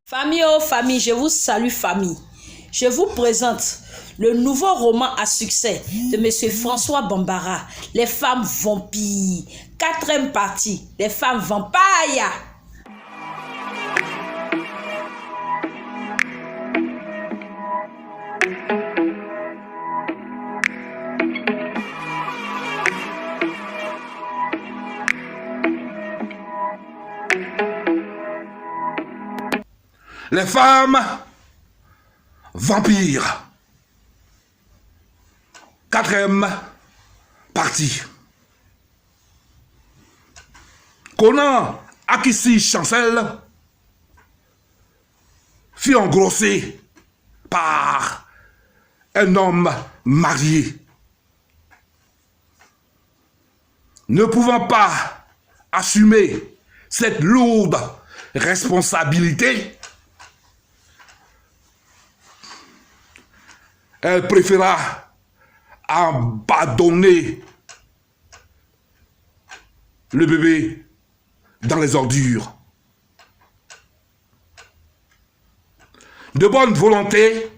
Famille, oh famille, je vous salue famille. Je vous présente le nouveau roman à succès de M. François Bambara, Les femmes vampires. 4e partie, Les femmes vampires. Les femmes vampires. 4e partie. Conan Akissi Chancel fut engrossé par un homme marié. Ne pouvant pas assumer cette lourde responsabilité, elle préféra abandonner le bébé dans les ordures. De bonne volonté,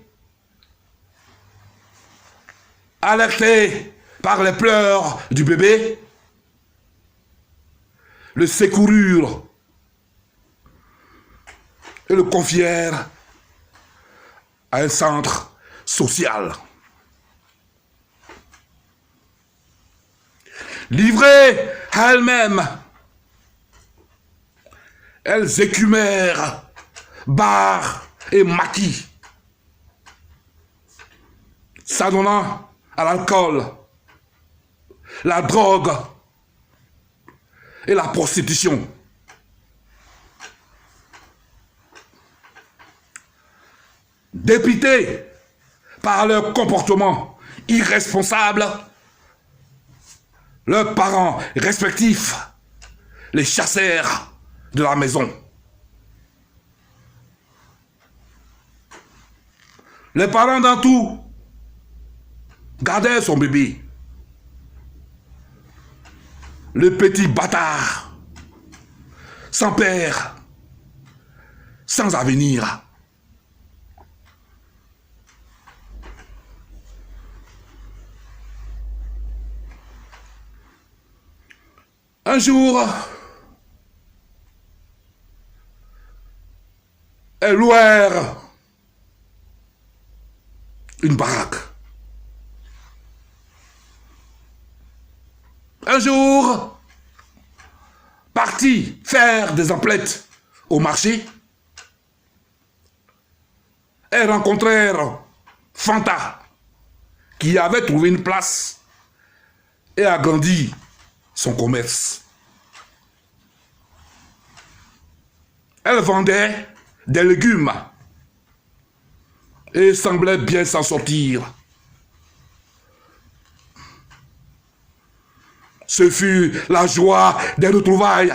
alertée par les pleurs du bébé, le secoururent et le confièrent à un centre social. Livrées à elles-mêmes, elles écumèrent bars et maquis, s'adonnant à l'alcool, la drogue et la prostitution. Dépités par leur comportement irresponsable, leurs parents respectifs les chassèrent de la maison. Les parents d'Antou gardèrent son bébé. Le petit bâtard, sans père, sans avenir. Un jour, elles louèrent une baraque. Un jour, partis faire des emplettes au marché, elles rencontrèrent Fanta, qui avait trouvé une place et agrandi son commerce. Elle vendait des légumes et semblait bien s'en sortir. Ce fut la joie des retrouvailles.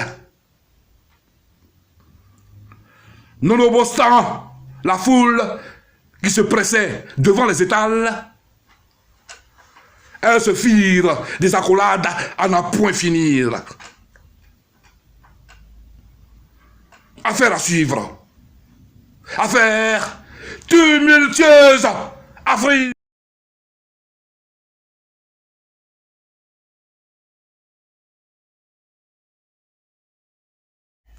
Nonobstant la foule qui se pressait devant les étals, elles se firent des accolades à n'en point finir. Affaire à suivre. Affaire tumultueuse. Afrique.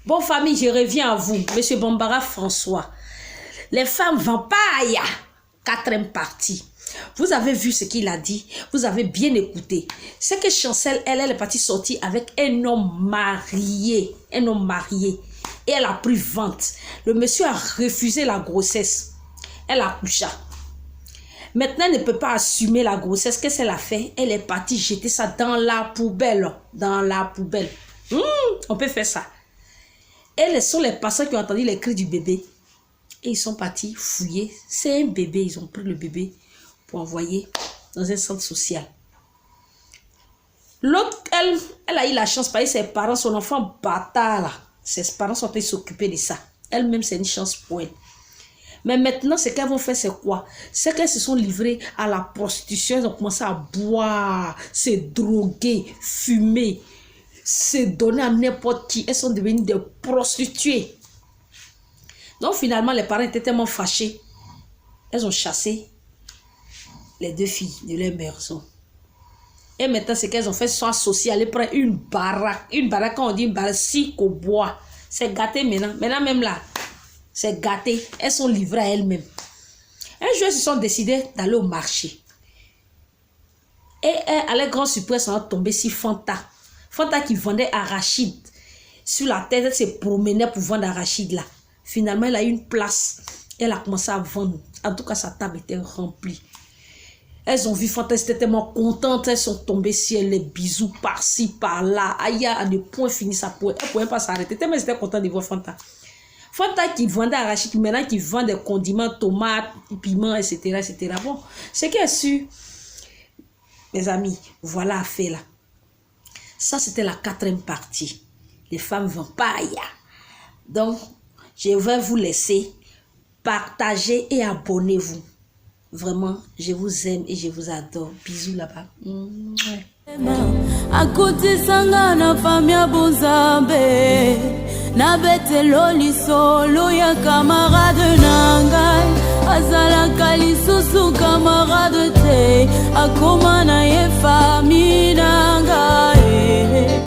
Bon famille, je reviens à vous, M. Bambara François. Les femmes vampires, 4e partie. Vous avez vu ce qu'il a dit, vous avez bien écouté. C'est que Chancel, elle est partie sortir avec un homme marié. Un homme marié. Et elle a pris vente. Le monsieur a refusé la grossesse. Elle accoucha. Maintenant, elle ne peut pas assumer la grossesse. Qu'est-ce qu'elle a fait? Elle est partie jeter ça dans la poubelle. Dans la poubelle. On peut faire ça. Et ce sont les passants qui ont entendu les cris du bébé. Et ils sont partis fouiller. C'est un bébé. Ils ont pris le bébé pour envoyer dans un centre social. L'autre, elle a eu la chance parce que ses parents, son enfant bâtard là. Ses parents sont allés s'occuper de ça. Elle-même, c'est une chance pour elle. Mais maintenant, ce qu'elles vont faire, c'est quoi? C'est qu'elles se sont livrées à la prostitution. Elles ont commencé à boire, se droguer, fumer. se donner à n'importe qui. Elles sont devenues des prostituées. Donc finalement, les parents étaient tellement fâchés. Elles ont chassé les deux filles de leur maison. Et maintenant, ce qu'elles ont fait, sont associées. Elles prennent une baraque. Une baraque, quand on dit une baraque, si qu'au bois. C'est gâté maintenant. Maintenant même là, c'est gâté. Elles sont livrées à elles-mêmes. Un jour, elles se sont décidées d'aller au marché. Et à leur grande surprise, elles sont tombées sur Fanta. Fanta qui vendait arachide. Sur la tête, elle se promenait pour vendre arachide là. Finalement, elle a eu une place. Elle a commencé à vendre. En tout cas, sa table était remplie. Elles ont vu Fanta, elles étaient tellement contentes. Elles sont tombées sur elle, les bisous par-ci, par-là. Aïe, à ne point fini ça. Elle ne pouvait pas s'arrêter. Tellement elles étaient contentes de voir Fanta. Fanta qui vendait arachide, maintenant qui vend des condiments, tomates, piments, etc. etc. Bon, ce qui est sûr, mes amis, voilà fait là. Ça, c'était la 4e partie. Les femmes vampires. Donc, je vais vous laisser partager et abonnez-vous. Vraiment, je vous aime et je vous adore. Bisous là-bas. Akutisanga na famia bonzambe na betelo lisolo ya camarade nangai azala kalisusu camarade te akoma na ye famille